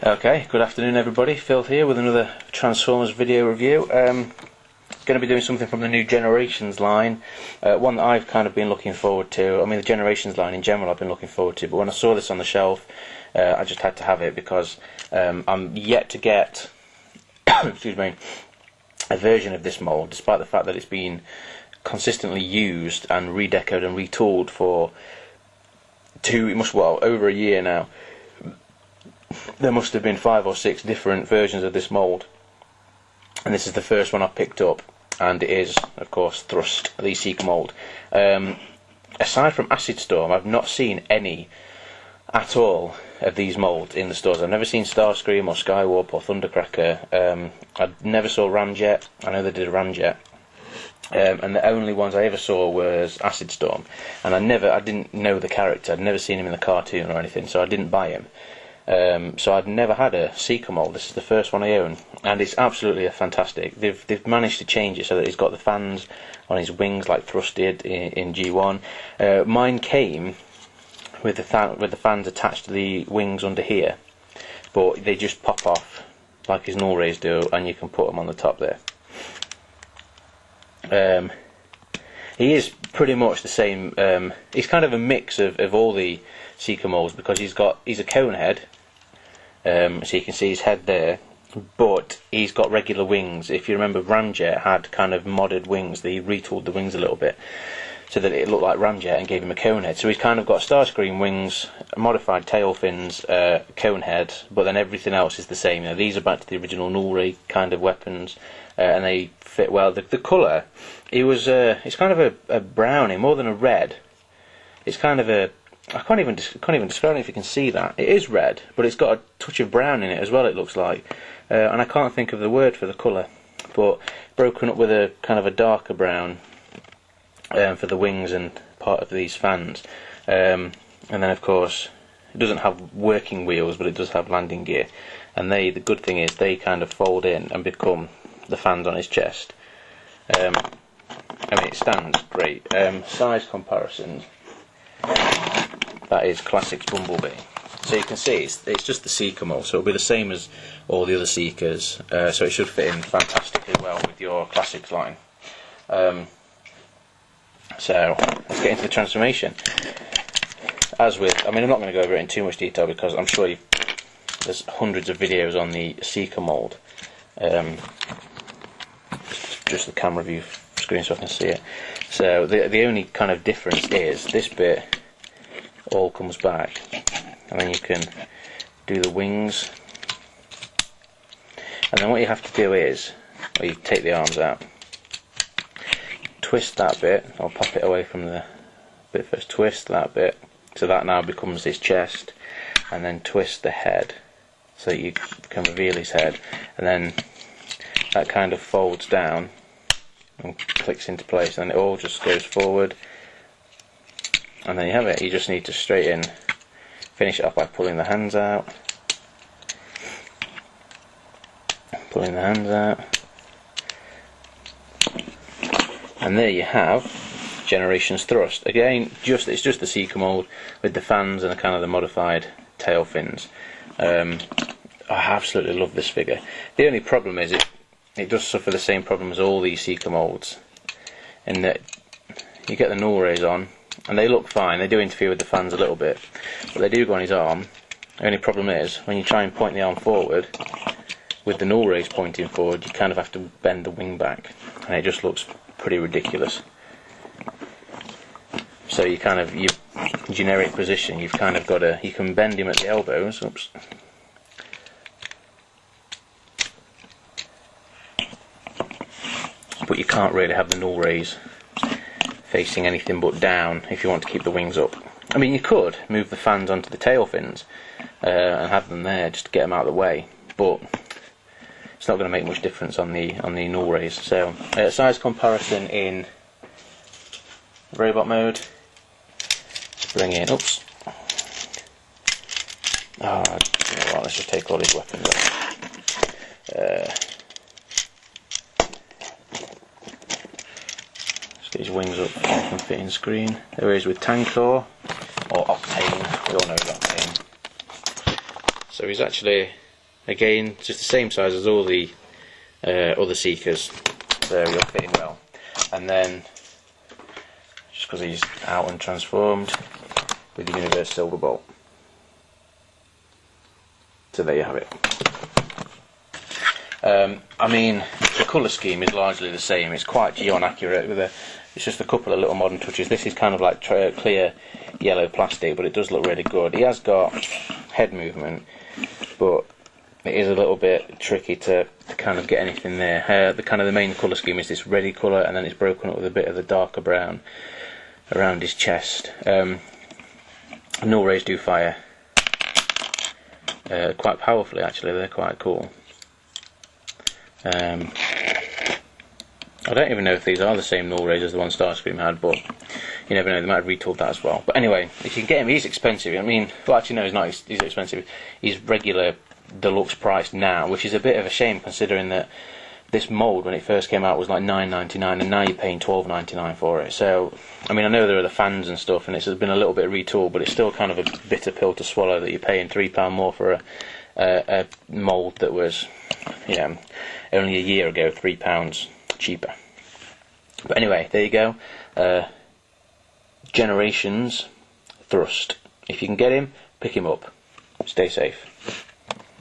Okay, good afternoon everybody, Phil here with another Transformers video review. Going to be doing something from the new Generations line, one that I've kind of been looking forward to. I mean, the Generations line in general I've been looking forward to, but when I saw this on the shelf I just had to have it because I'm yet to get excuse me, a version of this mould, despite the fact that it's been consistently used and redecoed and retooled for over a year now. There must have been 5 or 6 different versions of this mould, and this is the first one I've picked up, and it is, of course, Thrust, the Seeker mould. Aside from Acid Storm, I've not seen any at all of these moulds in the stores. I've never seen Starscream or Skywarp or Thundercracker. I never saw Ramjet. I know they did a Ramjet. And the only ones I ever saw was Acid Storm, and I didn't know the character. I'd never seen him in the cartoon or anything, so I didn't buy him. So I'd never had a Seeker mould. This is the first one I own, and it's absolutely fantastic. They've managed to change it so that he's got the fans on his wings like Thrust did in G1. Mine came with the fans attached to the wings under here, but they just pop off like his null rays do, and you can put them on the top there. He is pretty much the same. He's kind of a mix of all the Seeker moulds, because he's a cone head, so you can see his head there, but he's got regular wings. If you remember, Ramjet had kind of modded wings. They retooled the wings a little bit so that it looked like Ramjet and gave him a cone head. So he's kind of got Starscream wings, modified tail fins, cone head, but then everything else is the same. You know, these are back to the original null ray kind of weapons, and they fit well. The colour, it's kind of a brownie more than a red. It's kind of a, I can't even describe it if you can see that. It is red, but it's got a touch of brown in it as well, it looks like. And I can't think of the word for the colour, but broken up with a kind of a darker brown for the wings and part of these fans. And then of course, it doesn't have working wheels, but it does have landing gear. And the good thing is they kind of fold in and become the fans on his chest. I mean, it stands great. Size comparisons. That is Classics Bumblebee. So you can see it's just the Seeker mould, so it'll be the same as all the other Seekers. So it should fit in fantastically well with your Classics line. So let's get into the transformation. As with, I mean, I'm not going to go over it in too much detail because I'm sure there's hundreds of videos on the Seeker mould. Just the camera view screen so I can see it. So the only kind of difference is this bit all comes back, and then you can do the wings, and then what you have to do is, well, you take the arms out, twist that bit, I'll pop it away from the bit first, twist that bit, so that now becomes his chest, and then twist the head so that you can reveal his head, and then that kind of folds down and clicks into place, and then it all just goes forward, and then you have it. You just need to straighten, finish it off by pulling the hands out, and there you have Generations Thrust. Again, it's just the Seeker mould with the fans and the kind of the modified tail fins. I absolutely love this figure. The only problem is it does suffer the same problem as all these Seeker moulds, in that you get the null rays on, and they look fine. They do interfere with the fans a little bit, but they do go on his arm. The only problem is, when you try and point the arm forward, with the null rays pointing forward, you kind of have to bend the wing back, and it just looks pretty ridiculous. So you kind of, your generic position, you've kind of got to, you can bend him at the elbows, oops, but you can't really have the null rays facing anything but down if you want to keep the wings up. I mean, you could move the fans onto the tail fins and have them there just to get them out of the way, but it's not going to make much difference on the null rays. So size comparison in robot mode. Bring in, oops. You know what, let's just take all these weapons off. Get his wings up so he can fit in screen. There he is with Tankor, or Octane, we all know Octane. So he's actually again, just the same size as all the other Seekers. There, you're fitting well. And then, just because he's out and transformed, with the Universe Silver Bolt. So there you have it. I mean, the colour scheme is largely the same. It's quite Geon accurate. It's just a couple of little modern touches. This is kind of like clear yellow plastic, but it does look really good. He has got head movement, but it is a little bit tricky to kind of get anything there. The main colour scheme is this reddy colour, and then it's broken up with a bit of the darker brown around his chest. Null rays do fire quite powerfully, actually. They're quite cool. I don't even know if these are the same null rays as the one Starscream had, but you never know, they might have retooled that as well. But anyway, if you can get him, he's expensive. I mean, well, actually no, he's not. He's expensive. He's regular deluxe priced now, which is a bit of a shame considering that this mould, when it first came out, was like $9.99, and now you're paying $12.99 for it. So, I mean, I know there are the fans and stuff, and it's been a little bit retooled, but it's still kind of a bitter pill to swallow that you're paying £3 more for a mould that was, only a year ago £3 cheaper. But anyway, there you go. Generations Thrust. If you can get him, pick him up. Stay safe.